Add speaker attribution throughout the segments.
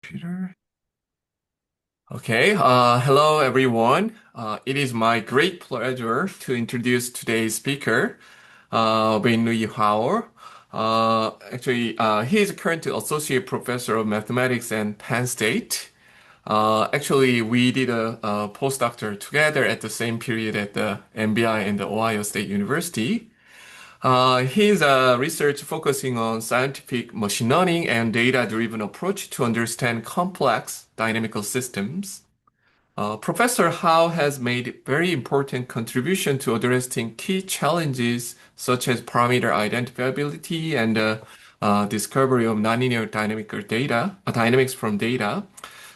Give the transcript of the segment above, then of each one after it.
Speaker 1: Computer. Okay, hello everyone. It is my great pleasure to introduce today's speaker, Wenrui. He is currently associate professor of mathematics at Penn State. Actually, we did a postdoctor together at the same period at the MBI and the Ohio State University. His research focusing on scientific machine learning and data-driven approach to understand complex dynamical systems. Professor Howe has made very important contribution to addressing key challenges such as parameter identifiability and discovery of nonlinear dynamics from data.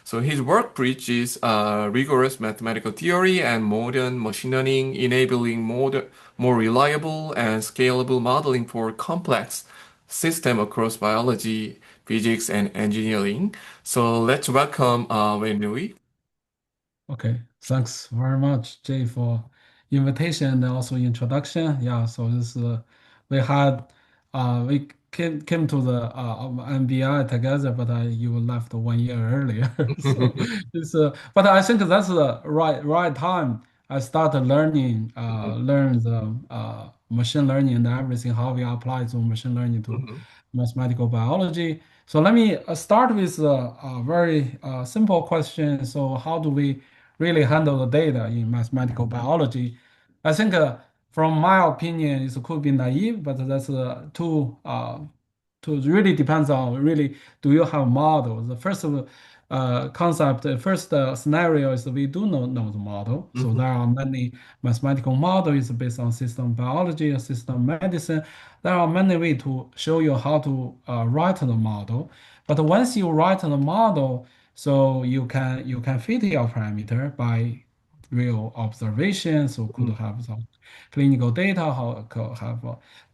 Speaker 1: So his work bridges rigorous mathematical theory and modern machine learning, enabling more reliable and scalable modeling for complex system across biology, physics, and engineering. So let's welcome Wei Nui.
Speaker 2: Okay, thanks very much, Jay, for invitation and also introduction. Yeah, so we had we came to the MBI together, but you left 1 year earlier. So but I think that's the right time. I started learning
Speaker 1: Mhm,
Speaker 2: learn the machine learning and everything, how we apply to machine learning to
Speaker 1: mhm,
Speaker 2: mathematical biology. So let me start with a very simple question. So how do we really handle the data in mathematical biology? I think, from my opinion, it could be naive, but that's too really depends on really do you have models. The first concept, the first scenario is we do not know the model. So
Speaker 1: mhm,
Speaker 2: there are many mathematical models based on system biology or system medicine. There are many ways to show you how to write the model. But once you write the model, so you can fit your parameter by real observations, so could
Speaker 1: mhm,
Speaker 2: have some clinical data, how could have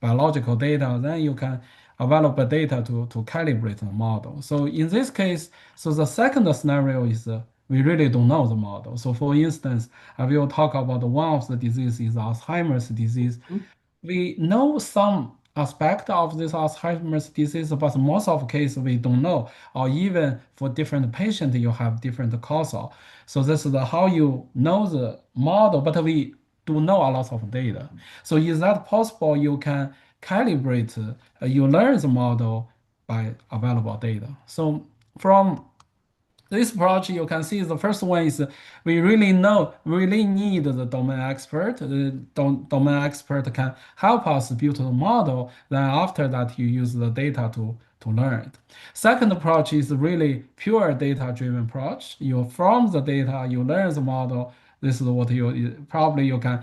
Speaker 2: biological data, then you can available data to calibrate the model. So in this case, so the second scenario is we really don't know the model. So for instance, I will talk about one of the diseases is Alzheimer's disease.
Speaker 1: mhm,
Speaker 2: We know some aspect of this Alzheimer's disease, but most of cases we don't know, or even for different patients, you have different causal. So this is how you know the model, but we do know a lot of data. So is that possible? You can calibrate, you learn the model by available data. So from this approach, you can see the first one is we really need the domain expert. The domain expert can help us build the model. Then after that, you use the data to learn it. Second approach is really pure data-driven approach. You from the data, you learn the model. This is what probably you can.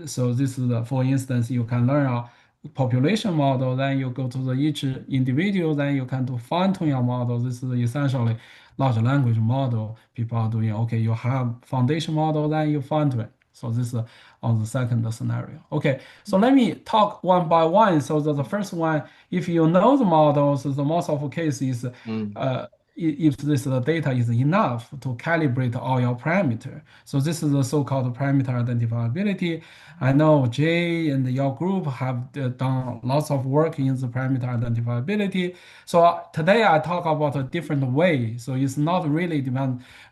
Speaker 2: So this is for instance, you can learn a population model. Then you go to the each individual. Then you can do fine tune your model. This is essentially large language model, people are doing, okay, you have foundation model, then you fine tune. So this is on the second scenario. Okay, so let me talk one by one. So the first one, if you know the models, the most of cases,
Speaker 1: mhm,
Speaker 2: uh, if this data is enough to calibrate all your parameter. So this is the so-called parameter identifiability. I know Jay and your group have done lots of work in the parameter identifiability. So today I talk about a different way. So it's not really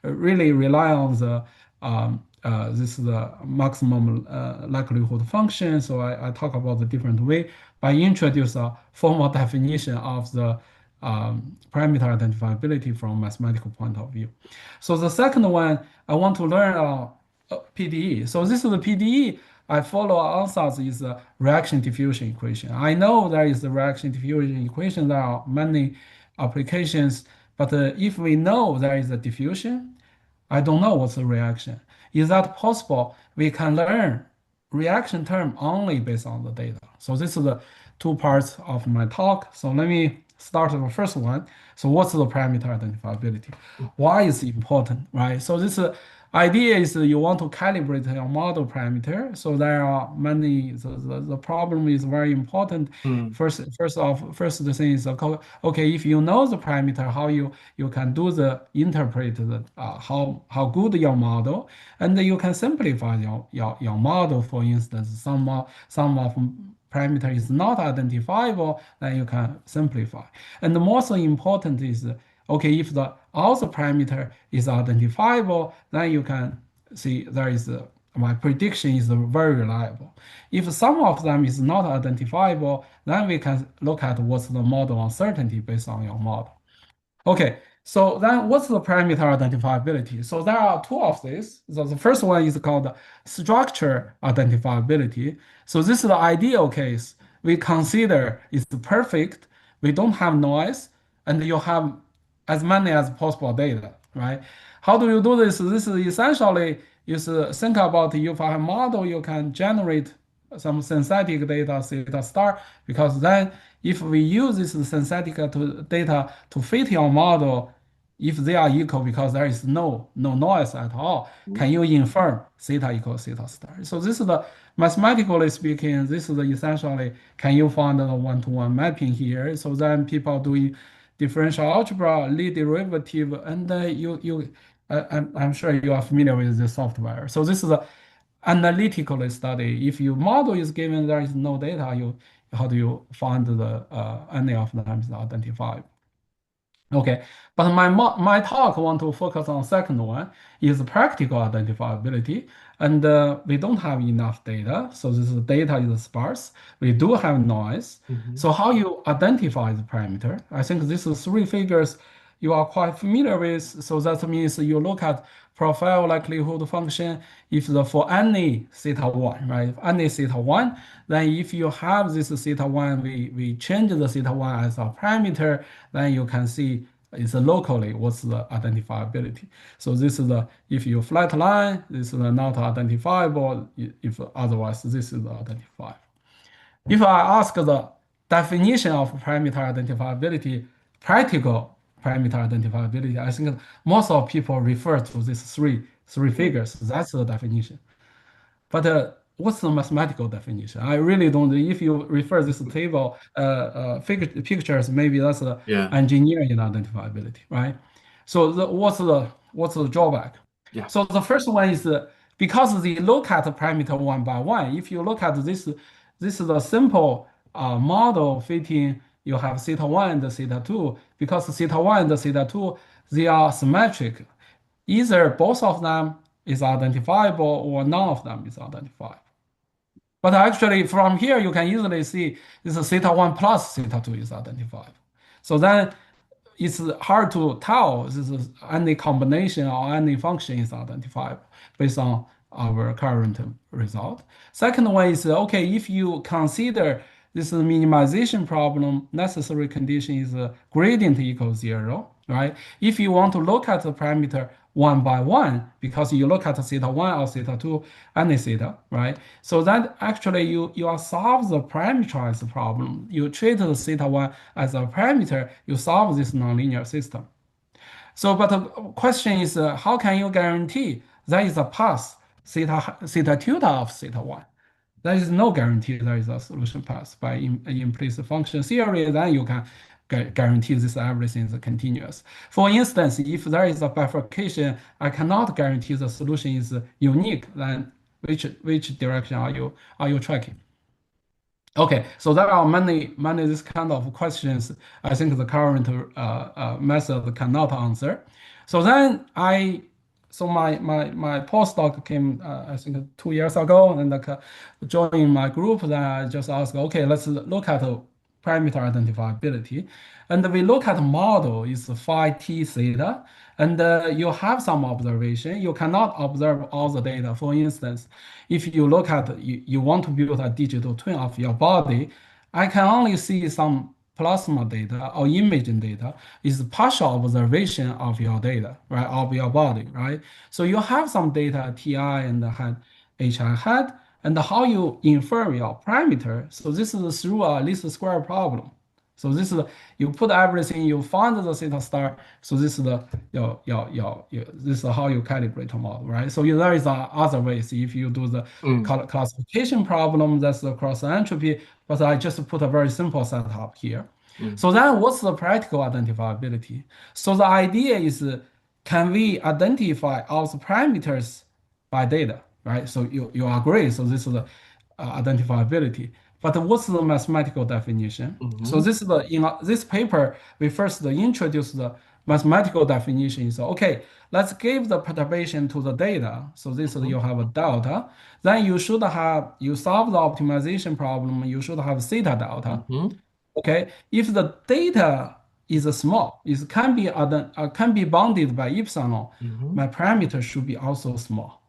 Speaker 2: really rely on the this is the maximum likelihood function. So I talk about the different way by introduce a formal definition of the parameter identifiability from mathematical point of view. So the second one, I want to learn PDE. So this is the PDE. I follow answers is a reaction diffusion equation. I know there is a reaction diffusion equation. There are many applications, but if we know there is a diffusion, I don't know what's the reaction. Is that possible? We can learn reaction term only based on the data. So this is the two parts of my talk. So let me start with the first one. So what's the parameter identifiability? Why is it important, right? So this idea is you want to calibrate your model parameter. So there are many, the problem is very important.
Speaker 1: mhm,
Speaker 2: First the thing is, okay, if you know the parameter, how you can do the interpret the how good your model, and you can simplify your model. For instance, some of parameter is not identifiable, then you can simplify. And the most important is Okay, if the all the parameter is identifiable, then you can see there is my prediction is very reliable. If some of them is not identifiable, then we can look at what's the model uncertainty based on your model. Okay, so then what's the parameter identifiability? So there are two of these. So the first one is called structure identifiability. So this is the ideal case. We consider it's perfect. We don't have noise, and you have as many as possible data, right? How do you do this? This is essentially you think about if I have model, you can generate some synthetic data, theta star, because then if we use this synthetic data to fit your model, if they are equal because there is no noise at all, can you infer theta equals theta star? So this is the mathematically speaking, this is the essentially can you find the one-to-one mapping here? So then people doing differential algebra, lead derivative, and I'm sure you are familiar with the software. So this is a analytical study. If your model is given there is no data, you how do you find the any of them is identified? Okay, but my talk want to focus on second one is practical identifiability, and we don't have enough data, so this data is sparse. We do have noise.
Speaker 1: Hmm.
Speaker 2: So how you identify the parameter? I think this is three figures you are quite familiar with. So that means you look at profile likelihood function if the for any theta one, right? Any theta one, then if you have this theta one, we change the theta one as a parameter, then you can see it's locally what's the identifiability. So this is the if you flat line, this is not identifiable. If otherwise, this is identifiable. If I ask the definition of parameter identifiability, practical parameter identifiability, I think most of people refer to these three figures. That's the definition. But what's the mathematical definition? I really don't. If you refer this table, pictures, maybe that's the
Speaker 1: Yeah.
Speaker 2: engineering identifiability, right? So what's the drawback?
Speaker 1: Yeah.
Speaker 2: So the first one is because they look at parameter one by one. If you look at this is a simple model fitting. You have theta one and theta two. Because theta one and theta two they are symmetric. Either both of them is identifiable or none of them is identifiable. But actually, from here, you can easily see this is theta 1 plus theta 2 is identifiable. So then it's hard to tell this is any combination or any function is identifiable based on our current result. Second one is okay, if you consider this is minimization problem, necessary condition is gradient equals zero, right? If you want to look at the parameter one by one, because you look at theta one or theta two, any theta, right? So that actually you are solve the parameterized problem. You treat the theta one as a parameter, you solve this nonlinear system. So, but the question is, how can you guarantee there is a path theta tilde of theta one? There is no guarantee there is a solution path by implicit function theory. Then you can guarantee this everything is continuous. For instance, if there is a bifurcation, I cannot guarantee the solution is unique. Then which direction are you tracking? Okay, so there are many this kind of questions. I think the current method cannot answer. So then my postdoc came I think 2 years ago and joined my group. Then I just asked, okay, let's look at parameter identifiability, and we look at model is phi t theta, and you have some observation. You cannot observe all the data. For instance, if you look at you want to build a digital twin of your body, I can only see some plasma data or imaging data is partial observation of your data, right, of your body, right? So you have some data TI and had HI had, and how you infer your parameter. So this is through a least square problem. So this is you put everything, you find the theta star. So this is the this is how you calibrate a model, right? So there is other ways. If you do the
Speaker 1: Mm.
Speaker 2: classification problem, that's the cross entropy. But I just put a very simple setup here.
Speaker 1: Mm.
Speaker 2: So then, what's the practical identifiability? So the idea is, can we identify all the parameters by data, right? So you agree. So this is the identifiability. But what's the mathematical definition? So
Speaker 1: Hmm.
Speaker 2: this is the in this paper we first introduced the mathematical definition is okay, let's give the perturbation to the data. So this is
Speaker 1: Mm-hmm.
Speaker 2: you have a delta. Then you should have, you solve the optimization problem, you should have theta delta.
Speaker 1: Mm-hmm.
Speaker 2: Okay, if the data is small, it can be bounded by epsilon,
Speaker 1: Mm-hmm.
Speaker 2: my parameter should be also small.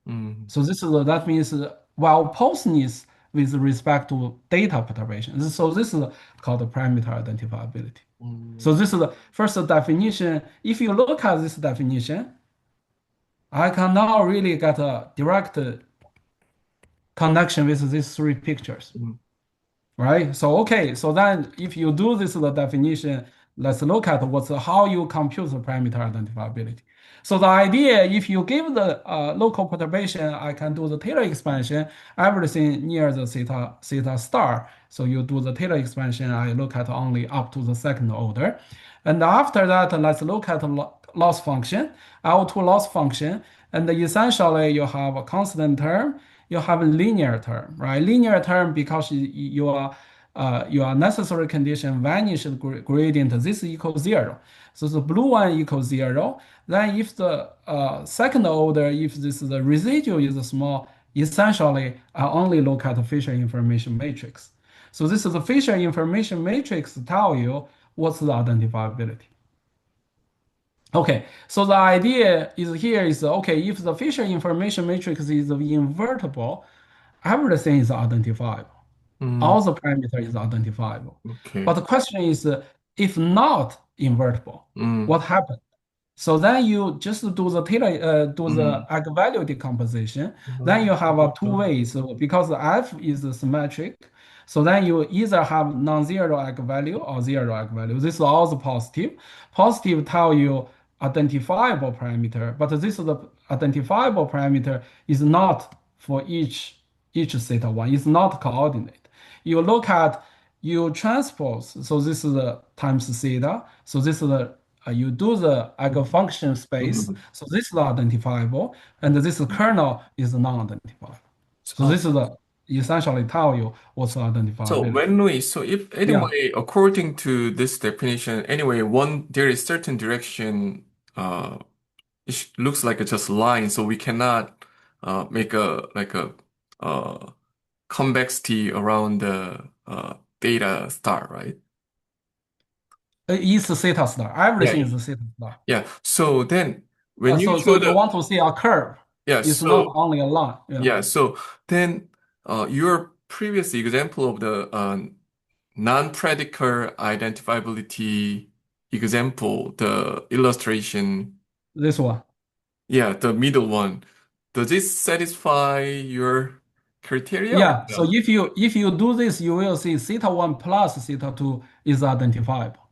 Speaker 1: Mm-hmm.
Speaker 2: So that means while Postness with respect to data perturbation. So this is called parameter identifiability. So this is the first definition. If you look at this definition, I can now really get a direct connection with these three pictures.
Speaker 1: Mm-hmm.
Speaker 2: Right? So okay, so then if you do this the definition, let's look at what's how you compute the parameter identifiability. So the idea, if you give the local perturbation, I can do the Taylor expansion, everything near the theta star. So you do the Taylor expansion, I look at only up to the second order. And after that, let's look at loss function, L2 loss function. And essentially you have a constant term, you have a linear term, right? Linear term because your necessary condition vanish the gradient, this equals zero. So the blue one equals zero. Then if the second order, if this the residual is small, essentially I only look at the Fisher information matrix. So this is the Fisher information matrix tell you what's the identifiability. Okay, so the idea is here is okay, if the Fisher information matrix is invertible, everything is identifiable.
Speaker 1: Mm-hmm.
Speaker 2: All the parameter is identifiable. But
Speaker 1: Okay.
Speaker 2: the question is, if not invertible,
Speaker 1: Mm-hmm.
Speaker 2: what happens? So then you just do the
Speaker 1: Mm-hmm.
Speaker 2: eigenvalue decomposition. Then you have two ways. So because f is symmetric, so then you either have non-zero eigenvalue or zero eigenvalue. This is also positive. Positive tell you identifiable parameter, but this is the identifiable parameter is not for each theta one. It's not coordinate. You look at you transpose. So this is the times theta. So this is the you do the eigenfunction space.
Speaker 1: Mm-hmm.
Speaker 2: So this is identifiable, and this kernel is non-identifiable. So
Speaker 1: Uh,
Speaker 2: this is the essentially tell you what's the
Speaker 1: so
Speaker 2: identifiability.
Speaker 1: when we so if
Speaker 2: Yeah,
Speaker 1: anyway according to this definition anyway one there is certain direction uh looks like it's just line so we cannot make a like a uh convexity around the data star, right?
Speaker 2: it's a theta star.
Speaker 1: Yeah,
Speaker 2: Everything
Speaker 1: yeah.
Speaker 2: is a theta star.
Speaker 1: Yeah. So then when you
Speaker 2: So
Speaker 1: show
Speaker 2: you
Speaker 1: the
Speaker 2: want to see a curve.
Speaker 1: yeah,
Speaker 2: It's not
Speaker 1: so
Speaker 2: only a line. Yeah.
Speaker 1: yeah, so then your previous example of the non-predicate identifiability example, the illustration,
Speaker 2: This one.
Speaker 1: yeah, the middle one, does this satisfy your criteria or
Speaker 2: Yeah. So
Speaker 1: no?
Speaker 2: if you do this, you will see theta one plus theta two is identifiable.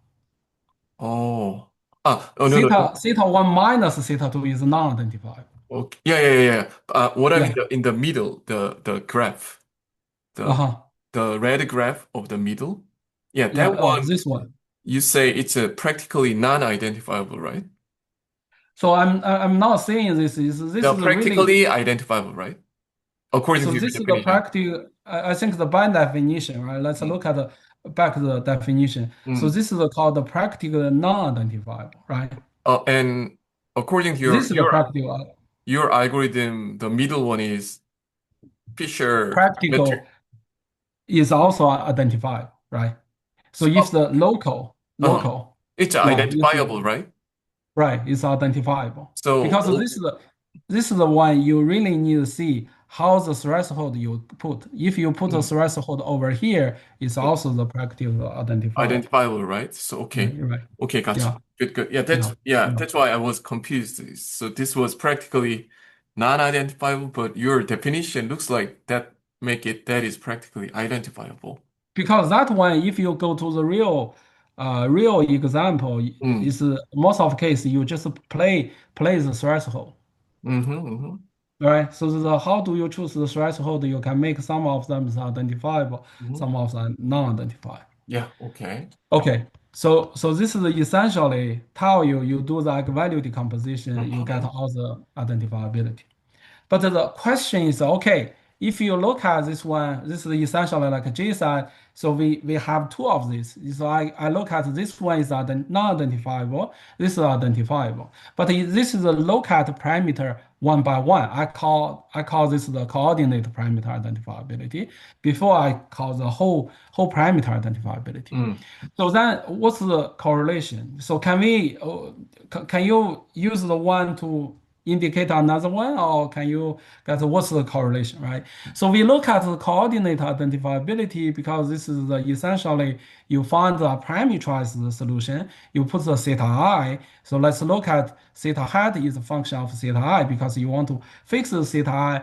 Speaker 1: Oh, oh no, no,
Speaker 2: Theta one minus theta two is non-identifiable.
Speaker 1: okay. Yeah, yeah, yeah, yeah. What I mean,
Speaker 2: Yeah.
Speaker 1: in the middle, the graph, the
Speaker 2: Uh-huh.
Speaker 1: the red graph of the middle. Yeah,
Speaker 2: Yeah.
Speaker 1: that
Speaker 2: Oh,
Speaker 1: one,
Speaker 2: this one.
Speaker 1: you say it's a practically non-identifiable, right?
Speaker 2: So I'm not saying this
Speaker 1: The
Speaker 2: is really
Speaker 1: practically identifiable, right? According
Speaker 2: so
Speaker 1: to your
Speaker 2: this is the
Speaker 1: definition.
Speaker 2: practical. I think the by definition, right? Let's
Speaker 1: Mm.
Speaker 2: look at back the definition. So
Speaker 1: Mm.
Speaker 2: this is called the practical non-identifiable, right?
Speaker 1: And according to
Speaker 2: This is the practical
Speaker 1: your algorithm, the middle one is Fisher metric.
Speaker 2: practical is also identified, right? So if
Speaker 1: So,
Speaker 2: the local
Speaker 1: uh-huh.
Speaker 2: local
Speaker 1: It's
Speaker 2: one is
Speaker 1: identifiable, right?
Speaker 2: right, it's identifiable
Speaker 1: So,
Speaker 2: because this is the one you really need to see how the threshold you put. If you put a
Speaker 1: mm,
Speaker 2: threshold over here, it's also the practical identifiable.
Speaker 1: identifiable, right? So,
Speaker 2: Yeah,
Speaker 1: okay.
Speaker 2: you're right.
Speaker 1: Okay, gotcha.
Speaker 2: Yeah,
Speaker 1: Good, good.
Speaker 2: yeah,
Speaker 1: Yeah,
Speaker 2: yeah.
Speaker 1: that's why I was confused. So this was practically non-identifiable, but your definition looks like that is practically identifiable.
Speaker 2: Because that one, if you go to the real example,
Speaker 1: Mm.
Speaker 2: is most of case you just play the threshold.
Speaker 1: Mm-hmm, mm-hmm,
Speaker 2: Right. So how do you choose the threshold? You can make some of them is identifiable,
Speaker 1: mm-hmm.
Speaker 2: some of them non-identifiable.
Speaker 1: Yeah, okay.
Speaker 2: Okay. So this is essentially tell you do the eigenvalue decomposition, you get
Speaker 1: Mm-hmm.
Speaker 2: all the identifiability. But the question is, okay, if you look at this one, this is essentially like a JSON. So we have two of these. So I look at this one is non-identifiable. This is identifiable. But this is a look at parameter one by one. I call this the coordinate parameter identifiability before I call the whole parameter identifiability.
Speaker 1: Mm.
Speaker 2: So then what's the correlation? So can you use the one to indicate another one, or can you get what's the correlation, right? So we look at the coordinate identifiability because this is essentially you find the parameterized solution, you put the theta I. So let's look at theta hat is a function of theta I because you want to fix the theta I,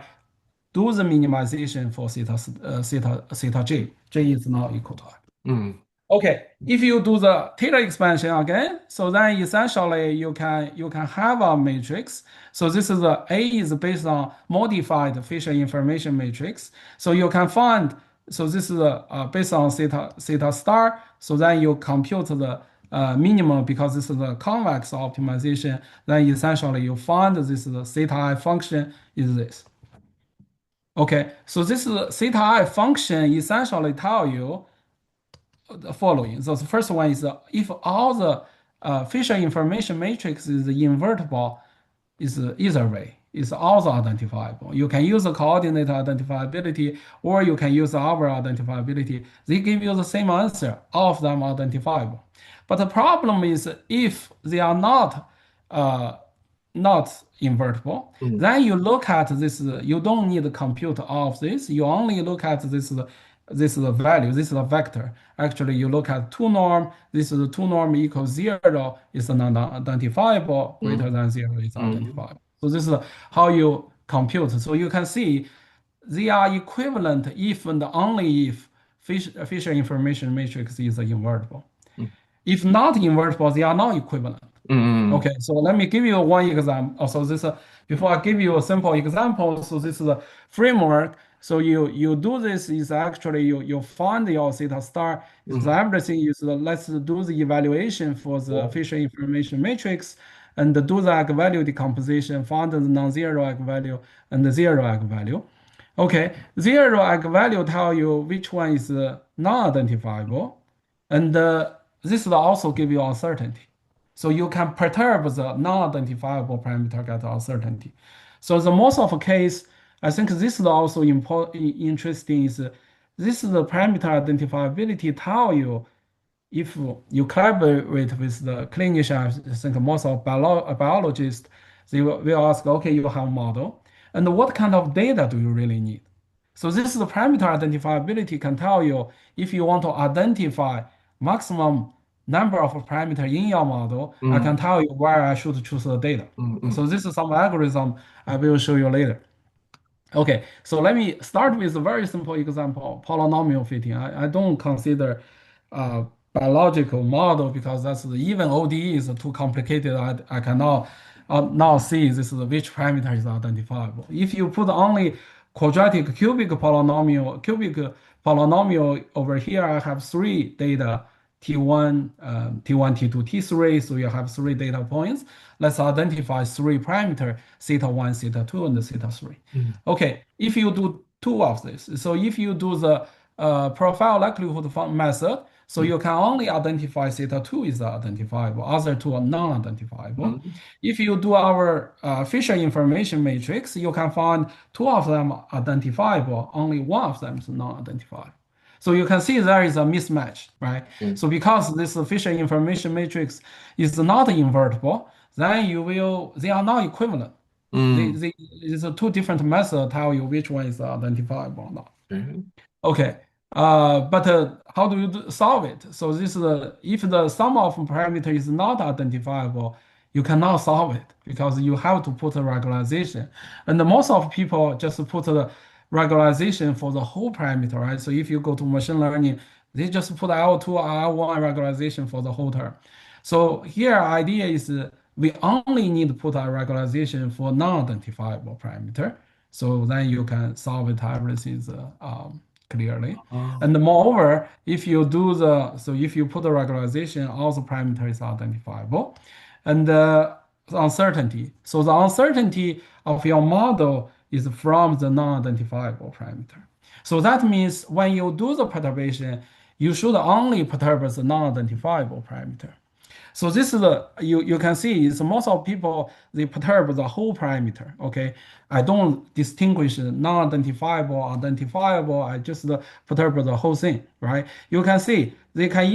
Speaker 2: do the minimization for theta j. J is not equal to I.
Speaker 1: Mm.
Speaker 2: Okay, if you do the Taylor expansion again, so then essentially you can have a matrix. So this is A is based on modified facial information matrix. So you can find, so this is based on theta star. So then you compute the minimum because this is a convex optimization. Then essentially you find this is the theta I function is this. Okay, so this is theta I function essentially tell you the following. So the first one is if all the facial information matrix is invertible, is either way, is also identifiable. You can use the coordinate identifiability or you can use our identifiability. They give you the same answer, all of them identifiable. But the problem is if they are uh, not invertible,
Speaker 1: Mm.
Speaker 2: then you look at this, you don't need to compute all of this. You only look at this is a value, this is a vector. Actually, you look at two norm, this is the two norm equals zero, is non-identifiable, greater
Speaker 1: Mm.
Speaker 2: than zero is
Speaker 1: Mm.
Speaker 2: identifiable. So this is how you compute. So you can see they are equivalent if and only if facial information matrix is invertible.
Speaker 1: Mm.
Speaker 2: If not invertible, they are not equivalent.
Speaker 1: Mm.
Speaker 2: Okay, so let me give you one example. So this before I give you a simple example, so this is a framework. So you do this is actually you find your theta star. So
Speaker 1: Mm.
Speaker 2: everything is let's do the evaluation for the
Speaker 1: Oh.
Speaker 2: facial information matrix and do the eigenvalue decomposition, find the non-zero eigenvalue and the zero eigenvalue. Okay, zero eigenvalue tell you which one is non-identifiable, and this will also give you uncertainty. So you can perturb the non-identifiable parameter get uncertainty. So the most of the case, I think this is also interesting is this is the parameter identifiability tell you if you collaborate with the clinician, I think most of biologists, they will ask, okay, you have a model, and what kind of data do you really need? So this is the parameter identifiability can tell you if you want to identify maximum number of parameter in your model, I
Speaker 1: Mm.
Speaker 2: can tell you where I should choose the data.
Speaker 1: Mm. Mm.
Speaker 2: So this is some algorithm I will show you later. Okay, so let me start with a very simple example, polynomial fitting. I don't consider biological model because even ODE is too complicated. I cannot now see this is which parameter is identifiable. If you put only quadratic cubic polynomial over here, I have three data, T1, T1, T2, T3, so you have three data points. Let's identify three parameter, theta 1, theta 2, and theta 3.
Speaker 1: Mm.
Speaker 2: Okay, if you do two of this, so if you do the profile likelihood method, so
Speaker 1: Mm.
Speaker 2: you can only identify theta 2 is identifiable, other two are non-identifiable.
Speaker 1: Mm.
Speaker 2: If you do our Fisher information matrix, you can find two of them identifiable, only one of them is non-identifiable. So you can see there is a mismatch, right?
Speaker 1: Mm.
Speaker 2: So because this Fisher information matrix is not invertible, then they are not equivalent.
Speaker 1: Mm.
Speaker 2: It's a two different methods tell you which one is identifiable or not.
Speaker 1: Okay.
Speaker 2: Okay, but how do you solve it? So this is if the sum of parameter is not identifiable, you cannot solve it because you have to put a regularization, and most of people just put the regularization for the whole parameter, right? So if you go to machine learning, they just put L2 R1 regularization for the whole term. So here idea is we only need to put a regularization for non-identifiable parameter. So then you can solve it everything clearly.
Speaker 1: Oh.
Speaker 2: And moreover, if you put the regularization, all the parameters are identifiable. And the uncertainty. So the uncertainty of your model is from the non-identifiable parameter. So that means when you do the perturbation, you should only perturb the non-identifiable parameter. So this is the you can see is most of people they perturb the whole parameter. Okay, I don't distinguish non-identifiable, identifiable. I just perturb the whole thing, right? You can see they can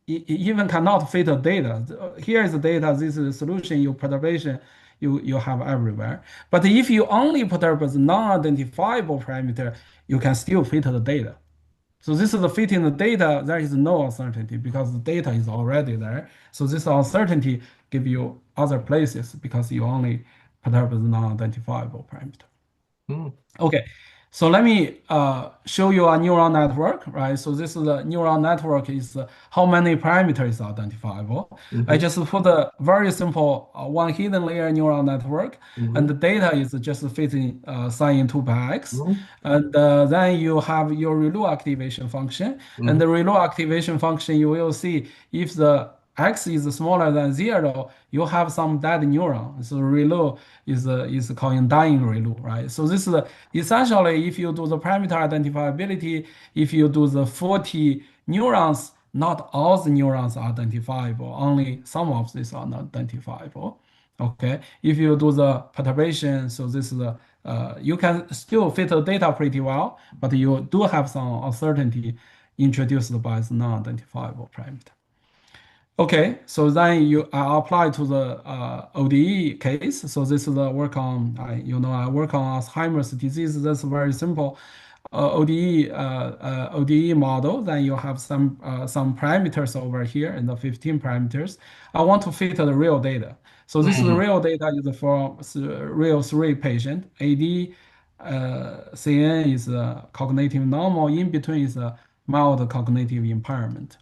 Speaker 2: even cannot fit the data. Here is the data. This is the solution. Your perturbation you have everywhere. But if you only perturb the non-identifiable parameter, you can still fit the data. So this is the fitting the data. There is no uncertainty because the data is already there. So this uncertainty give you other places because you only perturb the non-identifiable parameter.
Speaker 1: Mm,
Speaker 2: Okay, so let me show you a neural network, right? So this is a neural network is how many parameters are identifiable. I
Speaker 1: mhm,
Speaker 2: just put a very simple one hidden layer neural network, and
Speaker 1: mhm,
Speaker 2: the data is just fitting sin in 2 pi x.
Speaker 1: mhm,
Speaker 2: And then you have your ReLU activation function, and
Speaker 1: mhm,
Speaker 2: the ReLU activation function you will see if the x is smaller than 0, you have some dead neuron. So ReLU is called dying ReLU, right? So this is essentially if you do the parameter identifiability, if you do the 40 neurons, not all the neurons are identifiable, only some of these are not identifiable. Okay, if you do the perturbation, so this is the you can still fit the data pretty well, but you do have some uncertainty introduced by the non-identifiable parameter. Okay, so then you apply to the ODE case. So this is the work on, I work on Alzheimer's disease. That's very simple. ODE model. Then you have some parameters over here in the 15 parameters. I want to fit the real data. So this is the
Speaker 1: mhm,
Speaker 2: real data is for real 3 patient. AD, CN is cognitive normal. In between is a mild cognitive impairment.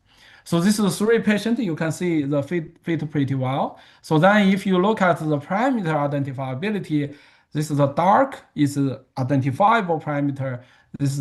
Speaker 2: So this is 3 patient. You can see the fit pretty well. So then if you look at the parameter identifiability, this is the dark is identifiable parameter. This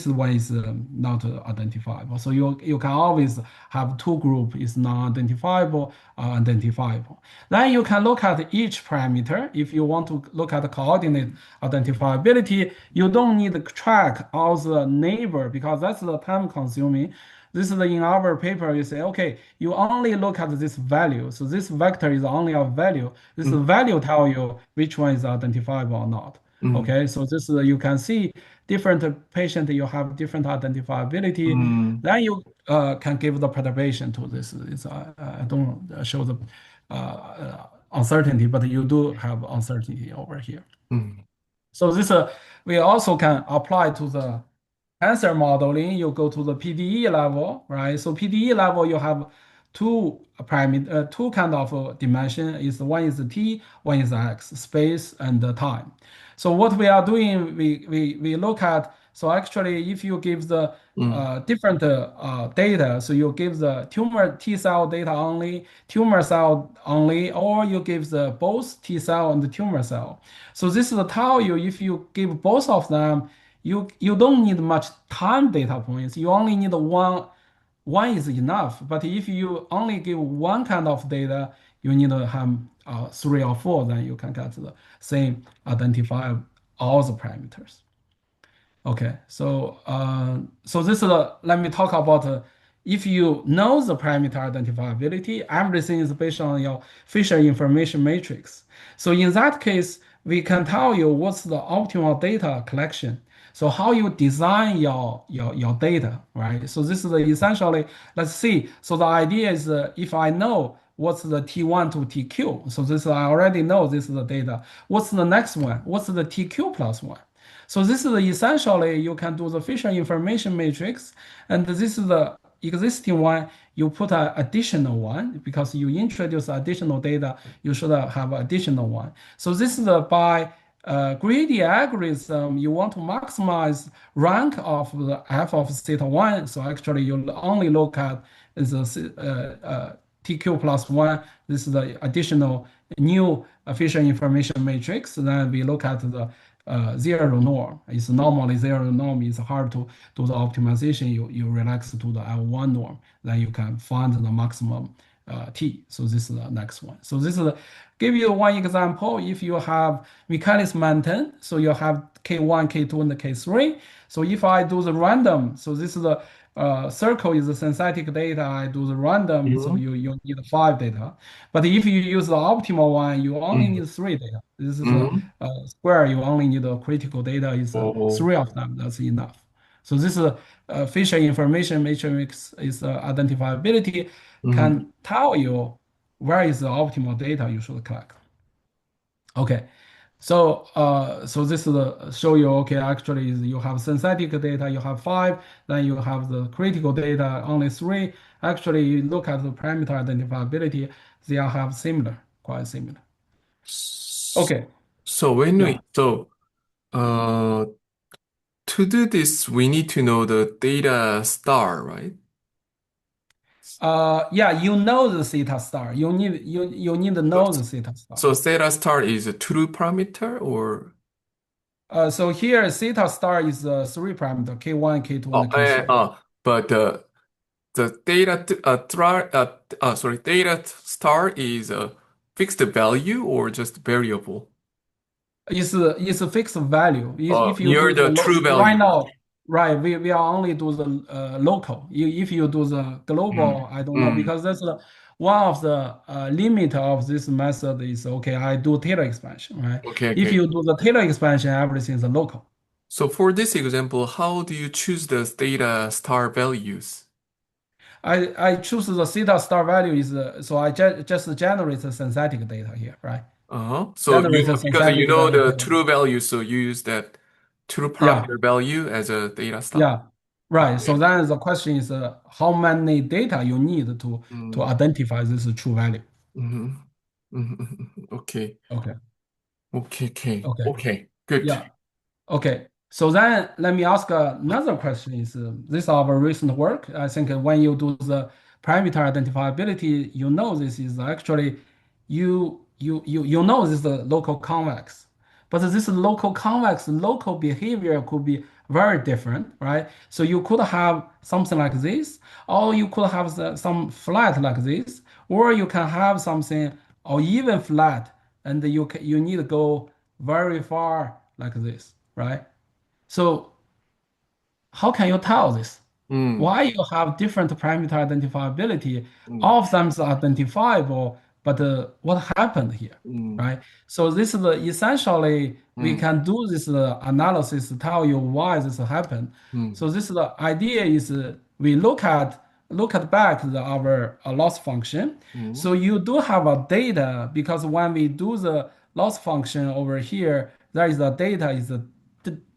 Speaker 2: one is not identifiable. So you can always have two group is non-identifiable or identifiable. Then you can look at each parameter. If you want to look at the coordinate identifiability, you don't need to track all the neighbor because that's the time consuming. This is in our paper, you say, okay, you only look at this value. So this vector is only a value. This
Speaker 1: mhm,
Speaker 2: value tell you which one is identifiable or not.
Speaker 1: mhm,
Speaker 2: Okay, so this is you can see different patient, you have different identifiability.
Speaker 1: mhm,
Speaker 2: Then you can give the perturbation to this. I don't show the uncertainty, but you do have uncertainty over here.
Speaker 1: mhm,
Speaker 2: So this we also can apply to the answer modeling. You go to the PDE level, right? So PDE level, you have two parameter, two kind of dimension. Is one is t, one is x, space and time. So what we are doing, we look at. So actually, if you give the
Speaker 1: mhm,
Speaker 2: different data, so you give the tumor T cell data only, tumor cell only, or you give the both T cell and the tumor cell. So this will tell you if you give both of them, you don't need much time data points. You only need one. One is enough. But if you only give one kind of data, you need to have 3 or 4. Then you can get the same identify all the parameters. Okay, so this is let me talk about if you know the parameter identifiability, everything is based on your Fisher information matrix. So in that case, we can tell you what's the optimal data collection. So how you design your data, right? So this is essentially, let's see. So the idea is if I know what's the T1 to TQ, so this I already know this is the data. What's the next one? What's the TQ plus one? So this is essentially you can do the Fisher information matrix, and this is the existing one. You put an additional one because you introduce additional data. You should have additional one. So this is by greedy algorithm. You want to maximize rank of the f of theta 1. So actually, you only look at the TQ plus 1. This is the additional new Fisher information matrix. Then we look at the zero norm. It's normally zero norm. It's hard to do the optimization. You relax to the L1 norm. Then you can find the maximum T. So this is the next one. So this is give you one example. If you have mechanism maintain, so you have K1, K2, and K3. So if I do the random, so this is the circle is the synthetic data. I do the random, so
Speaker 1: Mm-hmm.
Speaker 2: you need five data. But if you use the optimal one, you only
Speaker 1: Mm-hmm.
Speaker 2: need three data. This is a
Speaker 1: Mm-hmm.
Speaker 2: square. You only need the critical data is
Speaker 1: Oh.
Speaker 2: three of them. That's enough. So this is facial information matrix is identifiability
Speaker 1: Mm-hmm.
Speaker 2: can tell you where is the optimal data you should collect. Okay, so this is show you okay actually is you have synthetic data you have five, then you have the critical data only three. Actually, you look at the parameter identifiability, they are have similar, quite similar.
Speaker 1: S-
Speaker 2: Okay,
Speaker 1: So when
Speaker 2: yeah.
Speaker 1: we uh to do this, we need to know the data star, right?
Speaker 2: Yeah, you know the theta star. You need to know the theta star.
Speaker 1: So theta star is a true parameter or
Speaker 2: So here theta star is three parameter K1, K2,
Speaker 1: oh,
Speaker 2: and K3.
Speaker 1: but the data star is a fixed value or just variable?
Speaker 2: It's a fixed value. If you
Speaker 1: Near
Speaker 2: do
Speaker 1: the true
Speaker 2: right
Speaker 1: value.
Speaker 2: now, right, we are only do the local. If you do the global,
Speaker 1: Mm,
Speaker 2: I don't know
Speaker 1: mm.
Speaker 2: because that's one of the limit of this method is okay. I do Taylor expansion, right?
Speaker 1: Okay,
Speaker 2: If
Speaker 1: okay.
Speaker 2: you do the Taylor expansion, everything is local.
Speaker 1: So for this example, how do you choose the data star values?
Speaker 2: I choose the theta star value is so I just generate the synthetic data here, right?
Speaker 1: Uh-huh. So
Speaker 2: Generate the
Speaker 1: because you
Speaker 2: synthetic
Speaker 1: know
Speaker 2: data
Speaker 1: the
Speaker 2: here.
Speaker 1: true value, so you use that true
Speaker 2: Yeah,
Speaker 1: parameter value as a data star.
Speaker 2: yeah, right. So
Speaker 1: Okay.
Speaker 2: then the question is how many data you need to
Speaker 1: Mm,
Speaker 2: identify this true value.
Speaker 1: mhm, okay.
Speaker 2: Okay,
Speaker 1: Okay. Okay.
Speaker 2: okay,
Speaker 1: Okay. Good.
Speaker 2: yeah. Okay, so then let me ask another question is this is our recent work. I think when you do the parameter identifiability, you know this is actually you know this is the local convex. But this local convex, local behavior could be very different, right? So you could have something like this, or you could have some flat like this, or you can have something or even flat, and you need to go very far like this, right? So how can you tell this?
Speaker 1: Mm,
Speaker 2: Why you have different parameter identifiability?
Speaker 1: mm,
Speaker 2: All of them is identifiable, but what happened here,
Speaker 1: mm,
Speaker 2: right? So this is essentially we
Speaker 1: mm,
Speaker 2: can do this analysis to tell you why this happened.
Speaker 1: mm,
Speaker 2: So this is the idea is we look at back our loss function.
Speaker 1: mm,
Speaker 2: So you do have a data because when we do the loss function over here, there is the data is the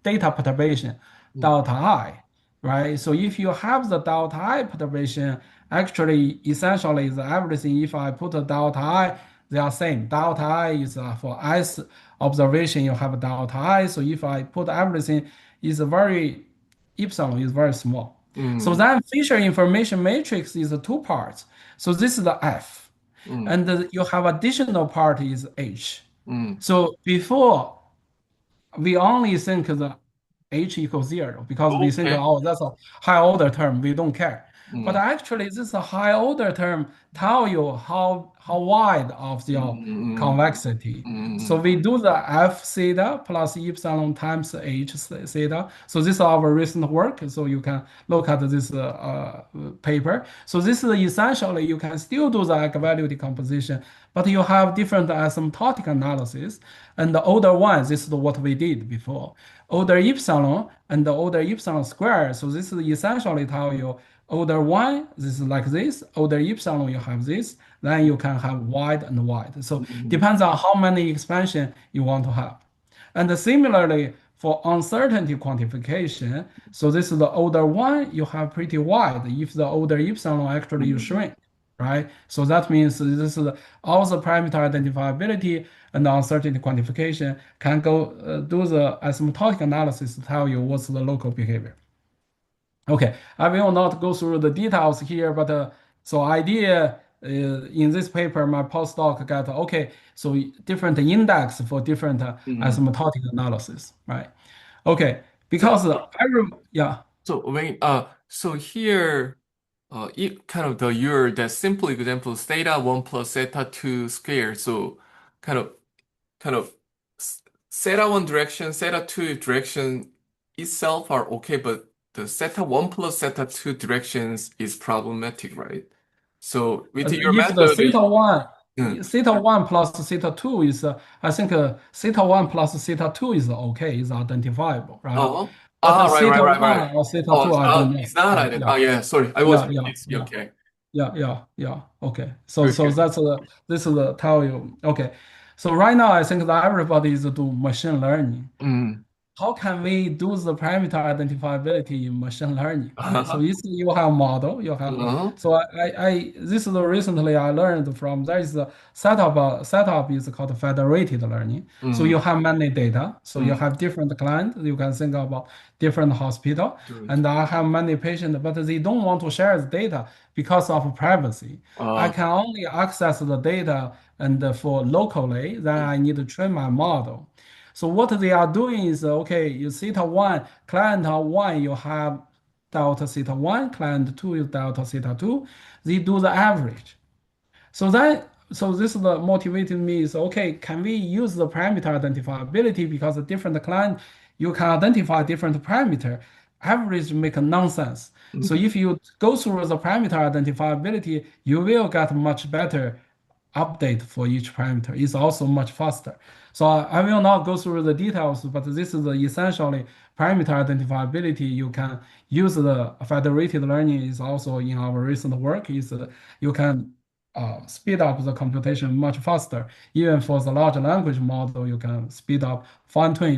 Speaker 2: data perturbation
Speaker 1: mm,
Speaker 2: delta I, right? So if you have the delta I perturbation, actually essentially is everything. If I put a delta I, they are same. Delta I is for S observation, you have delta I. So if I put everything, is very epsilon is very small. So
Speaker 1: mm,
Speaker 2: then feature information matrix is two parts. So this is the F,
Speaker 1: mm,
Speaker 2: and you have additional part is H.
Speaker 1: mm.
Speaker 2: So before we only think the h equals zero because we think,
Speaker 1: Okay.
Speaker 2: oh, that's a high order term. We don't care. But
Speaker 1: Mm,
Speaker 2: actually, this high order term tell you how wide of
Speaker 1: mm,
Speaker 2: your
Speaker 1: mm,
Speaker 2: convexity. So
Speaker 1: mm,
Speaker 2: we do the f theta plus epsilon times h theta. So this is our recent work. So you can look at this paper. So this is essentially you can still do the eigenvalue decomposition, but you have different asymptotic analysis. And the order one, this is what we did before. Order epsilon and the order epsilon square. So this is essentially tell you order one, this is like this. Order epsilon, you have this. Then you can have wide and wide. So
Speaker 1: mm,
Speaker 2: depends on how many expansion you want to have. And similarly, for uncertainty quantification, so this is the order one, you have pretty wide. If the order epsilon actually you
Speaker 1: mm,
Speaker 2: shrink, right? So that means this is all the parameter identifiability and uncertainty quantification can go do the asymptotic analysis to tell you what's the local behavior. Okay, I will not go through the details here, but so idea in this paper, my postdoc got okay, so different index for different
Speaker 1: mm.
Speaker 2: asymptotic analysis, right? Okay,
Speaker 1: So,
Speaker 2: because every yeah,
Speaker 1: so here, kind of the your that simple example, theta 1 plus theta 2 squared. So kind of kind of theta 1 direction, theta 2 direction itself are okay, but the theta 1 plus theta 2 directions is problematic, right? So with your
Speaker 2: If the
Speaker 1: method, mm.
Speaker 2: theta one plus theta two is, I think theta one plus theta two is okay, is identifiable, right?
Speaker 1: Oh,
Speaker 2: But
Speaker 1: right, right,
Speaker 2: theta
Speaker 1: right, right.
Speaker 2: one or theta
Speaker 1: Oh,
Speaker 2: two, I don't know.
Speaker 1: it's not
Speaker 2: Yeah,
Speaker 1: identical.
Speaker 2: yeah,
Speaker 1: Oh, yeah, sorry, I was
Speaker 2: yeah, yeah,
Speaker 1: confused.
Speaker 2: yeah.
Speaker 1: Okay,
Speaker 2: Yeah. Okay. So
Speaker 1: good,
Speaker 2: so
Speaker 1: good.
Speaker 2: that's this is tell you. Okay. So right now I think that everybody is do machine learning.
Speaker 1: Mm.
Speaker 2: How can we do the parameter identifiability in machine learning, right? So
Speaker 1: Uh-huh.
Speaker 2: if you have model, you have
Speaker 1: Uh-huh.
Speaker 2: so this is the recently I learned from there is a setup is called federated learning. So
Speaker 1: Mm.
Speaker 2: you have many data, so you
Speaker 1: Mm.
Speaker 2: have different clients. You can think about different hospital,
Speaker 1: Good.
Speaker 2: and I have many patients, but they don't want to share the data because of privacy. I
Speaker 1: Uh,
Speaker 2: can only access the data and for locally, then I need to train my model. So what they are doing is, okay, you theta 1, client 1, you have delta theta 1, client 2 is delta theta 2. They do the average. So this is the motivated me is, okay, can we use the parameter identifiability because a different client, you can identify different parameter. Average make nonsense. So
Speaker 1: mhm.
Speaker 2: if you go through the parameter identifiability, you will get much better update for each parameter. It's also much faster. So I will not go through the details, but this is the essentially parameter identifiability. You can use the federated learning is also in our recent work is you can speed up the computation much faster. Even for the large language model, you can speed up fine tune.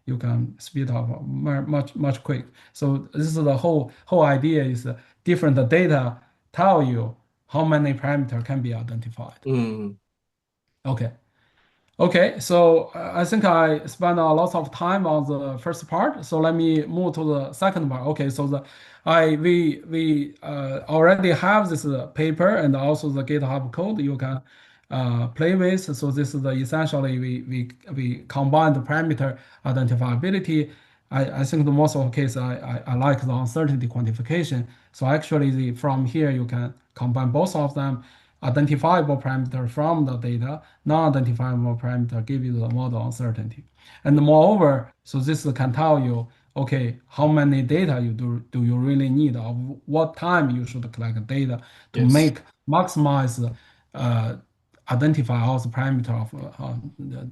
Speaker 2: You can speed up much quick. So this is the whole idea is different data tell you how many parameter can be identified.
Speaker 1: Mm.
Speaker 2: Okay. Okay, so I think I spent a lot of time on the first part. So let me move to the second part. Okay, so the I we already have this paper and also the GitHub code you can play with. So this is the essentially we combine the parameter identifiability. I think the most of the case I like the uncertainty quantification. So actually from here you can combine both of them identifiable parameter from the data, non-identifiable parameter give you the model uncertainty. And moreover, so this can tell you, okay, how many data do you really need, or what time you should collect data to
Speaker 1: Yes.
Speaker 2: make maximize uh, identify all the parameter of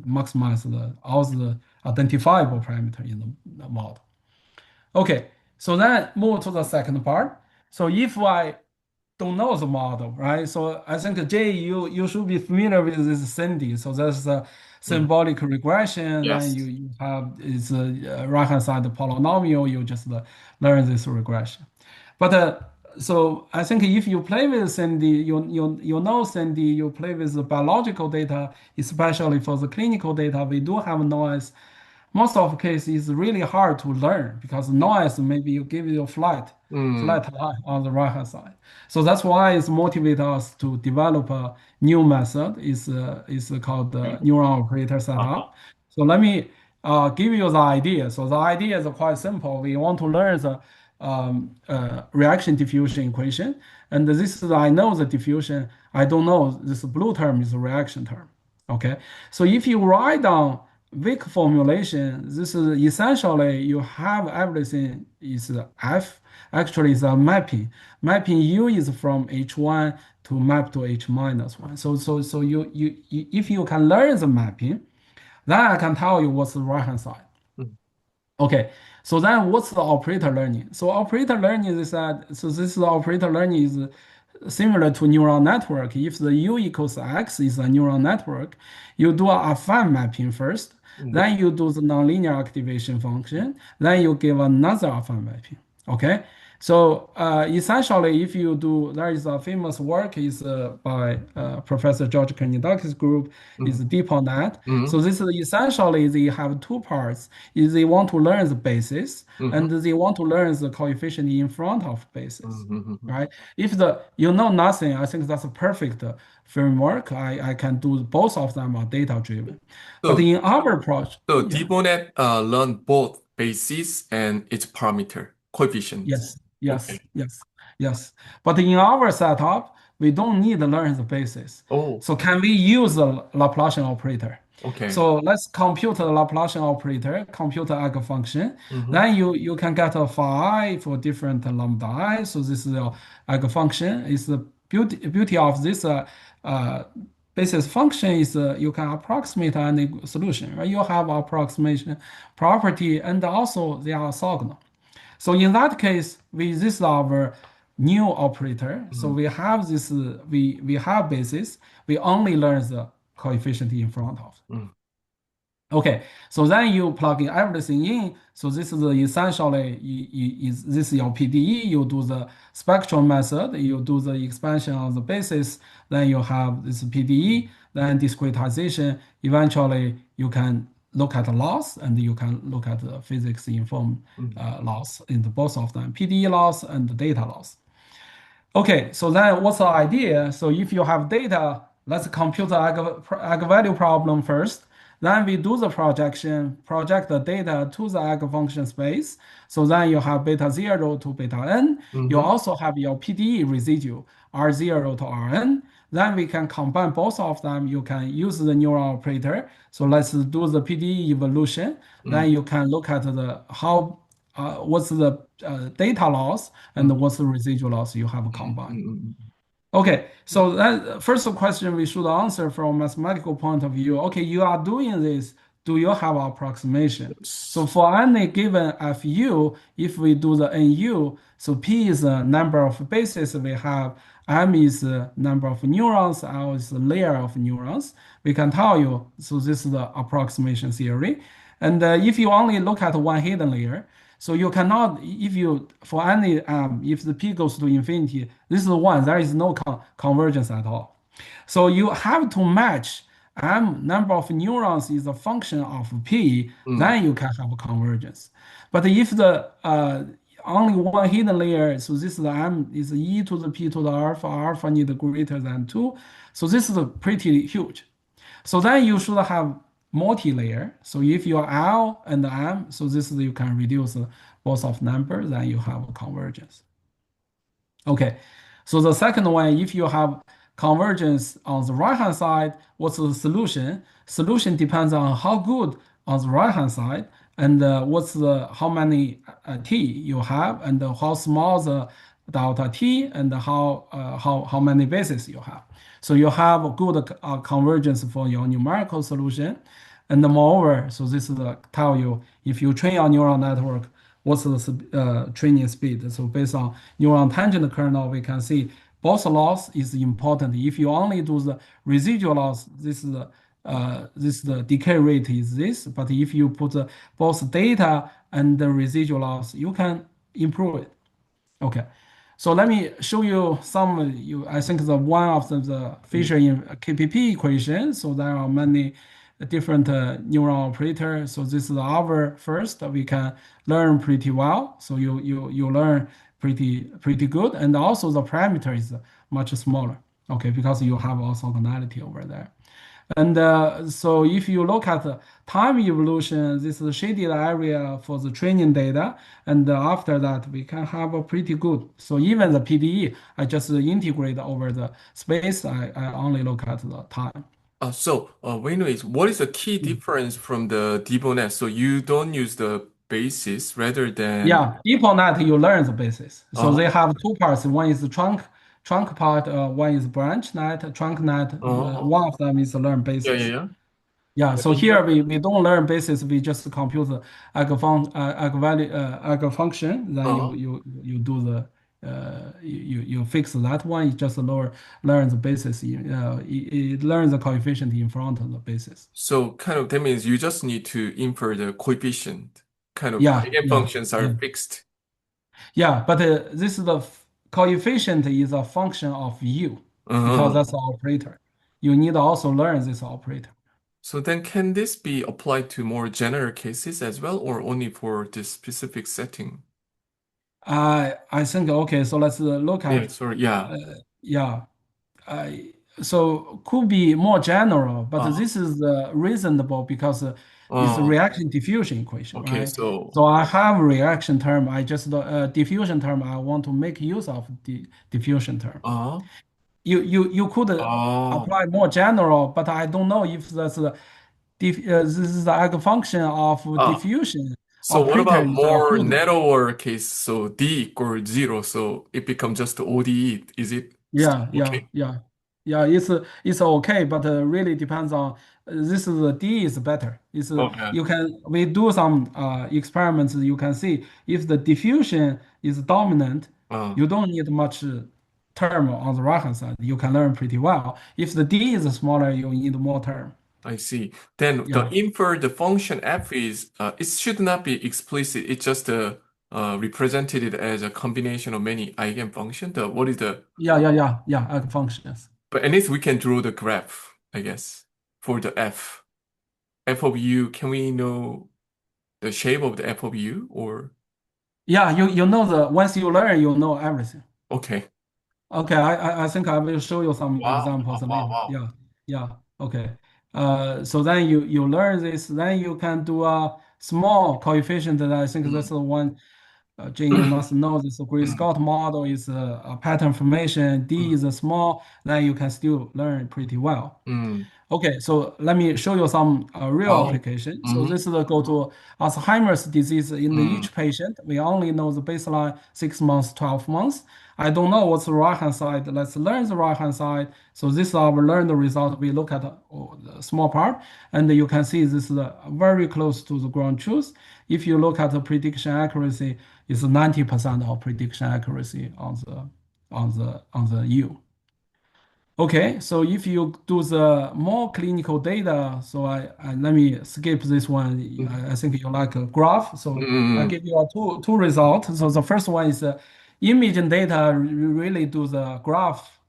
Speaker 2: maximize all the identifiable parameter in the model. Okay, so then move to the second part. So if I don't know the model, right? So I think Jay, you should be familiar with this Cindy. So that's a
Speaker 1: Mm.
Speaker 2: symbolic regression. Then
Speaker 1: Yes.
Speaker 2: you have is a right-hand side polynomial. You just learn this regression. But so I think if you play with Cindy, you know Cindy. You play with the biological data, especially for the clinical data. We do have noise most of the case is really hard to learn because noise maybe you give you a
Speaker 1: Mm.
Speaker 2: flat line on the right hand side. So that's why it's motivate us to develop a new method. Is called the neuron operator
Speaker 1: Uh-huh.
Speaker 2: setup. So let me give you the idea. So the idea is quite simple. We want to learn the reaction diffusion equation, and this is I know the diffusion. I don't know this blue term is a reaction term. Okay, so if you write down weak formulation, this is essentially you have everything is F. Actually, it's a mapping. Mapping U is from H1 to map to H minus one. So if you can learn the mapping, then I can tell you what's the right hand side.
Speaker 1: Mm.
Speaker 2: Okay, so then what's the operator learning? So operator learning is that so this is the operator learning is similar to neural network. If the U equals X is a neural network, you do a affine mapping first,
Speaker 1: Mm.
Speaker 2: then you do the nonlinear activation function, then you give another affine mapping. Okay, so essentially, if you do, there is a famous work is by Professor George Kernidakis group is
Speaker 1: Mm.
Speaker 2: deep on that. So
Speaker 1: Mm.
Speaker 2: this is essentially they have two parts. Is they want to learn the basis
Speaker 1: Mhm.
Speaker 2: and they want to learn the coefficient in front of basis.
Speaker 1: Mhm.
Speaker 2: Right? If the you know nothing, I think that's a perfect framework. I can do both of them are data driven. But
Speaker 1: So,
Speaker 2: in our approach,
Speaker 1: so
Speaker 2: yeah.
Speaker 1: DeepNet learn both basis and its parameter coefficients.
Speaker 2: Yes, yes,
Speaker 1: Okay.
Speaker 2: yes. Yes, but in our setup, we don't need to learn the basis.
Speaker 1: Oh,
Speaker 2: So can we use the Laplacian operator?
Speaker 1: okay.
Speaker 2: So let's compute the Laplacian operator, compute the eigen function.
Speaker 1: Mm-hmm.
Speaker 2: Then you can get a phi for different lambda I. So this is your eigen function. Is the beauty of this uh, basis function is you can approximate any solution, right? You have approximation property, and also they are orthogonal. So in that case, this is our new operator. So we have this, we have basis. We only learn the coefficient in front of.
Speaker 1: Mm-hmm.
Speaker 2: Okay, so then you plug in everything in. So this is essentially is this is your PDE. You do the spectral method. You do the expansion of the basis. Then you have this PDE. Then discretization. Eventually, you can look at the loss, and you can look at the physics informed loss in the both of them, PDE loss and the data loss. Okay, so then what's the idea? So if you have data, let's compute the eigenvalue problem first. Then we do the projection, project the data to the eigenfunction space. So then you have beta 0 to beta n. You
Speaker 1: Mm-hmm.
Speaker 2: also have your PDE residue, R0 to Rn. Then we can combine both of them. You can use the neural operator. So let's do the PDE evolution. Then you can look at the how what's the data loss and what's the residual loss you have combined.
Speaker 1: Mm-hmm.
Speaker 2: Okay, so that first question we should answer from mathematical point of view. Okay, you are doing this. Do you have approximation? So for any given FU, if we do the NU, so P is the number of bases we have, M is the number of neurons, L is the layer of neurons. We can tell you, so this is the approximation theory. And if you only look at one hidden layer, so you cannot, if you, for any, if the P goes to infinity, this is one, there is no convergence at all. So you have to match M, number of neurons is a function of P,
Speaker 1: Mm-hmm.
Speaker 2: then you can have a convergence. But if the only one hidden layer, so this is the M is e to the P to the alpha, alpha need greater than 2. So this is pretty huge. So then you should have multi-layer. So if you are L and M, so this is you can reduce both of numbers, then you have a convergence. Okay, so the second one, if you have convergence on the right-hand side, what's the solution? Solution depends on how good on the right-hand side and what's the how many t you have and how small the delta t and how many bases you have. So you have a good convergence for your numerical solution. And moreover, so this is tell you if you train your neural network, what's the training speed. So based on neuron tangent kernel, we can see both loss is important. If you only do the residual loss, this the decay rate is this. But if you put both data and the residual loss, you can improve it. Okay, so let me show you some. I think the one of the feature in KPP equation. So there are many different neural operators. So this is our first. We can learn pretty well. So you learn pretty good, and also the parameter is much smaller. Okay, because you have orthogonality over there. And so if you look at the time evolution, this is the shaded area for the training data. And after that, we can have a pretty good. So even the PDE, I just integrate over the space. I only look at the time.
Speaker 1: Wenrui, what is the key difference from the DeepNet? So you don't use the basis rather than
Speaker 2: Yeah, DeepNet, you learn the basis. So
Speaker 1: uh
Speaker 2: they have two parts. One is the trunk part, one is branch net, trunk net.
Speaker 1: uh
Speaker 2: One of them is learn
Speaker 1: yeah, yeah,
Speaker 2: basis.
Speaker 1: yeah.
Speaker 2: Yeah,
Speaker 1: But
Speaker 2: so
Speaker 1: here,
Speaker 2: here we don't learn basis, we just compute the eigen function, then
Speaker 1: uh
Speaker 2: you do the you fix that one, you just learn the basis, it learns the coefficient in front of the basis.
Speaker 1: so kind of that means you just need to infer the coefficient. Kind of
Speaker 2: Yeah, yeah,
Speaker 1: eigenfunctions are
Speaker 2: yeah.
Speaker 1: fixed.
Speaker 2: Yeah, but this is the coefficient is a function of u because
Speaker 1: Uh-huh.
Speaker 2: that's the operator. You need to also learn this operator.
Speaker 1: So then can this be applied to more general cases as well, or only for this specific setting?
Speaker 2: I think okay, so let's look
Speaker 1: Yeah,
Speaker 2: at
Speaker 1: sorry, yeah.
Speaker 2: yeah. I so could be more general, but
Speaker 1: Uh,
Speaker 2: this is reasonable because is
Speaker 1: Oh,
Speaker 2: reaction diffusion equation,
Speaker 1: okay.
Speaker 2: right?
Speaker 1: So,
Speaker 2: So I have reaction term. I just diffusion term. I want to make use of the diffusion term.
Speaker 1: uh,
Speaker 2: You could
Speaker 1: oh,
Speaker 2: apply more general, but I don't know if this is the eigen function of
Speaker 1: ah.
Speaker 2: diffusion
Speaker 1: So what
Speaker 2: operator
Speaker 1: about
Speaker 2: is a
Speaker 1: more
Speaker 2: good.
Speaker 1: narrower case? So D equals zero, so it becomes just ODE. Is it still
Speaker 2: Yeah, yeah,
Speaker 1: okay?
Speaker 2: yeah, yeah. It's okay, but really depends on this is the D is better. It's
Speaker 1: Okay.
Speaker 2: you can we do some experiments. You can see if the diffusion is dominant,
Speaker 1: Uh,
Speaker 2: you don't need much term on the right hand side. You can learn pretty well. If the D is smaller, you need more term.
Speaker 1: I see. Then the
Speaker 2: Yeah.
Speaker 1: infer the function f is it should not be explicit. It's just represented it as a combination of many eigenfunction. The what is the
Speaker 2: Eigen functions.
Speaker 1: but at least we can draw the graph, I guess, for the f of u. Can we know the shape of the f of u or
Speaker 2: Yeah, you know the once you learn, you know everything.
Speaker 1: okay?
Speaker 2: Okay, I think I will show you some
Speaker 1: Wow, wow,
Speaker 2: examples
Speaker 1: wow,
Speaker 2: later.
Speaker 1: wow.
Speaker 2: Yeah, yeah. Okay. So then you learn this, then you can do a small coefficient. That I think that's
Speaker 1: Mm,
Speaker 2: the one. Jane, you must know this.
Speaker 1: mm,
Speaker 2: Gray-Scott model is a pattern formation. D
Speaker 1: mm,
Speaker 2: is a small. Then you can still learn pretty well.
Speaker 1: mm.
Speaker 2: Okay, so let me show you some real
Speaker 1: Wow.
Speaker 2: application. So
Speaker 1: Mm,
Speaker 2: this is go to Alzheimer's disease in
Speaker 1: mm,
Speaker 2: each patient. We only know the baseline 6 months, 12 months. I don't know what's the right-hand side. Let's learn the right-hand side. So this is our learned result. We look at the small part, and you can see this is very close to the ground truth. If you look at the prediction accuracy, it's 90% of prediction accuracy on the U. Okay, so if you do the more clinical data, so I let me skip this one.
Speaker 1: mm,
Speaker 2: I think you like a graph, so I
Speaker 1: mm,
Speaker 2: give you a two results. So the first one is imaging data really do the graph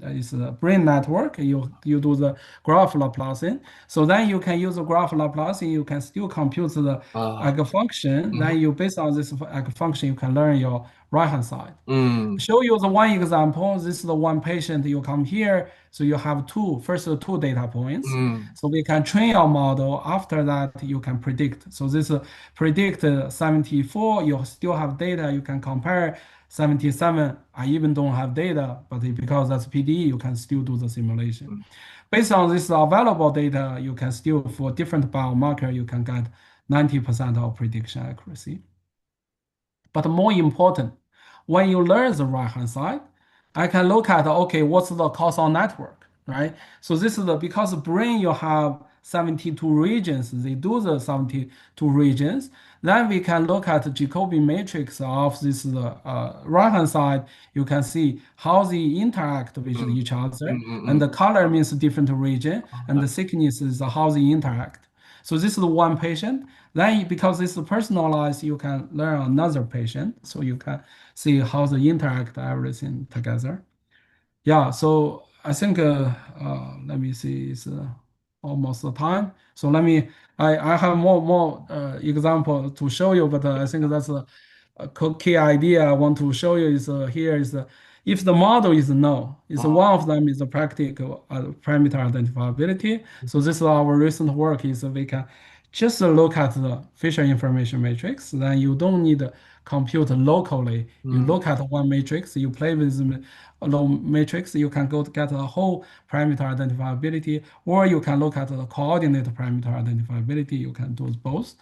Speaker 2: is a brain network. You do the graph Laplacian. So then you can use the graph Laplacian. You can still compute the
Speaker 1: ah,
Speaker 2: eigenfunction.
Speaker 1: mhm,
Speaker 2: Then you based on this eigenfunction, you can learn your right hand side.
Speaker 1: mm,
Speaker 2: Show you the one example. This is the one patient you come here. So you have first two data points.
Speaker 1: mm,
Speaker 2: So we can train our model. After that, you can predict. So this predict 74. You still have data. You can compare 77. I even don't have data, but because that's PDE, you can still do the simulation.
Speaker 1: mm,
Speaker 2: Based on this available data, you can still, for different biomarker, you can get 90% of prediction accuracy. But more important, when you learn the right-hand side, I can look at, okay, what's the causal network, right? So this is because brain you have 72 regions, they do the 72 regions. Then we can look at the Jacobi matrix of this right-hand side. You can see how they interact with
Speaker 1: mm,
Speaker 2: each other.
Speaker 1: mm, mm,
Speaker 2: And
Speaker 1: mm.
Speaker 2: the color means different region, and
Speaker 1: Okay.
Speaker 2: the thickness is how they interact. So this is the one patient. Then because it's personalized, you can learn another patient, so you can see how they interact everything together. Yeah, so I think let me see, it's almost the time. So I have more example to show you, but I think that's a key idea I want to show you is here is if the model is no, is one
Speaker 1: Ah,
Speaker 2: of them is a practical parameter identifiability. So this is our recent work is we can just look at the facial information matrix. Then you don't need to compute locally. You
Speaker 1: mm,
Speaker 2: look at one matrix, you play with a low matrix, you can go to get a whole parameter identifiability, or you can look at the coordinate parameter identifiability. You can do both.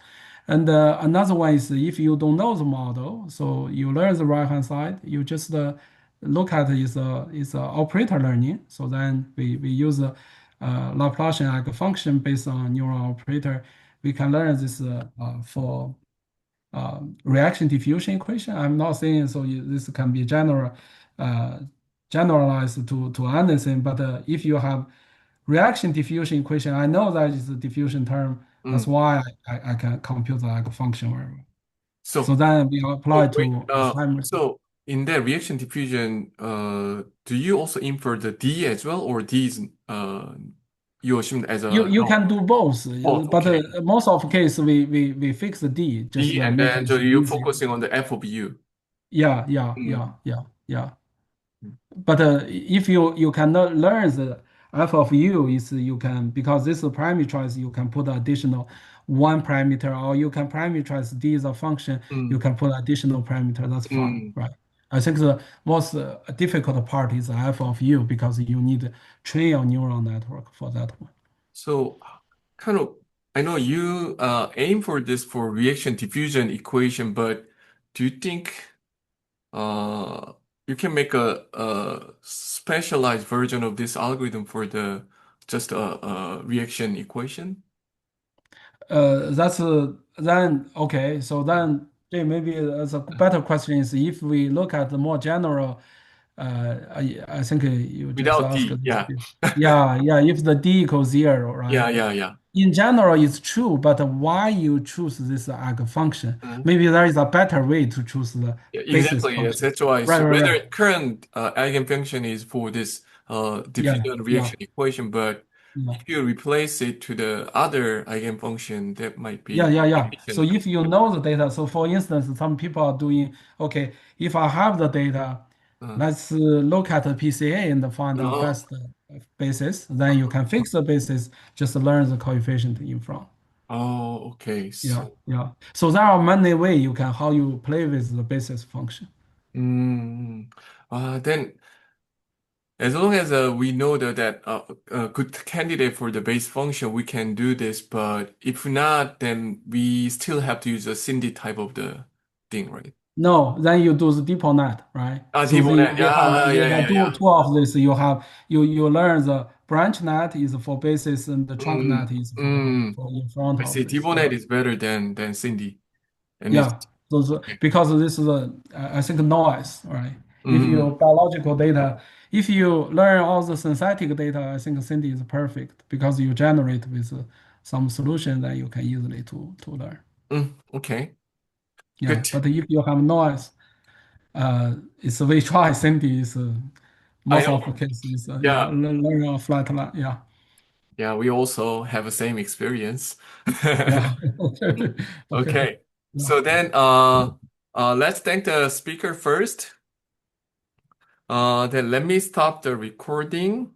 Speaker 2: And another one is if you don't know the model, so you learn the right-hand side, you just look at is operator learning. So then we use Laplacian function based on neural operator. We can learn this for reaction diffusion equation. I'm not saying so this can be uh, generalized to anything, but if you have reaction diffusion equation, I know that is a diffusion term. That's
Speaker 1: mm.
Speaker 2: why I can compute the function variable. So
Speaker 1: So,
Speaker 2: then we apply
Speaker 1: wait,
Speaker 2: to Alzheimer's.
Speaker 1: so in that reaction diffusion, do you also infer the D as well, or D is you assume as a
Speaker 2: You
Speaker 1: no?
Speaker 2: can do both,
Speaker 1: Both,
Speaker 2: but
Speaker 1: okay.
Speaker 2: most of the case we fix the D, just
Speaker 1: D and
Speaker 2: make
Speaker 1: then
Speaker 2: it
Speaker 1: so you're
Speaker 2: easier.
Speaker 1: focusing on the F of U.
Speaker 2: Yeah.
Speaker 1: Mm,
Speaker 2: But if you cannot learn the f of u is you can, because this is primary choice, you can put additional one parameter, or you can parameterize d is a function, you
Speaker 1: Mm,
Speaker 2: can put additional parameter. That's fine,
Speaker 1: mm.
Speaker 2: right? I think the most difficult part is f of u because you need to train your neural network for that one.
Speaker 1: So kind of, I know you aim for this for reaction diffusion equation, but do you think uh, you can make a specialized version of this algorithm for the just a reaction equation?
Speaker 2: That's then okay. So then, maybe as a better question is if we look at the more general, I think you just
Speaker 1: Without
Speaker 2: asked
Speaker 1: D,
Speaker 2: this.
Speaker 1: yeah.
Speaker 2: Yeah, yeah. If the d equals zero,
Speaker 1: Yeah,
Speaker 2: right?
Speaker 1: yeah, yeah.
Speaker 2: In general, it's true, but why you choose this arg function?
Speaker 1: Uh,
Speaker 2: Maybe there is a better way to choose the
Speaker 1: yeah,
Speaker 2: basis
Speaker 1: exactly. Yes,
Speaker 2: function.
Speaker 1: that's why.
Speaker 2: Right,
Speaker 1: So
Speaker 2: right,
Speaker 1: whether
Speaker 2: right.
Speaker 1: current eigenfunction is for this
Speaker 2: Yeah,
Speaker 1: diffusion
Speaker 2: yeah,
Speaker 1: reaction equation, but
Speaker 2: yeah.
Speaker 1: if you replace it to the other eigenfunction, that might
Speaker 2: Yeah,
Speaker 1: be
Speaker 2: yeah, yeah. So
Speaker 1: efficient.
Speaker 2: if you know the data, so for instance, some people are doing, okay, if I have the data,
Speaker 1: Uh,
Speaker 2: let's look at the PCA and find the
Speaker 1: uh,
Speaker 2: best basis. Then you can fix the basis, just learn the coefficient in front.
Speaker 1: oh, okay.
Speaker 2: Yeah,
Speaker 1: So,
Speaker 2: yeah. So there are many ways you can how you play with the basis function.
Speaker 1: mm, then as long as we know that a good candidate for the base function, we can do this. But if not, then we still have to use a Cindy type of the thing, right?
Speaker 2: No, then you do the deeper net, right?
Speaker 1: Ah,
Speaker 2: So then
Speaker 1: T-bonnet.
Speaker 2: you have
Speaker 1: Yeah, yeah, yeah, yeah.
Speaker 2: two of this. You have you learn the branch net is for basis and the trunk net
Speaker 1: Mm,
Speaker 2: is
Speaker 1: mm.
Speaker 2: for in front
Speaker 1: I
Speaker 2: of
Speaker 1: see.
Speaker 2: this. Yeah.
Speaker 1: T-bonnet is better than Cindy, and it's
Speaker 2: Yeah, so
Speaker 1: okay.
Speaker 2: because this is a, I think noise, right? If
Speaker 1: Mm,
Speaker 2: you biological data, if you learn all the synthetic data, I think Cindy is perfect because you generate with some solution that you can easily to learn.
Speaker 1: okay,
Speaker 2: Yeah,
Speaker 1: good.
Speaker 2: but if you have noise, it's we try Cindy is
Speaker 1: I
Speaker 2: most of the
Speaker 1: know.
Speaker 2: cases, yeah,
Speaker 1: Yeah,
Speaker 2: learn a flat line, yeah,
Speaker 1: yeah. We also have the same experience.
Speaker 2: yeah, okay,
Speaker 1: Okay.
Speaker 2: yeah.
Speaker 1: So then, let's thank the speaker first. Then let me stop the recording.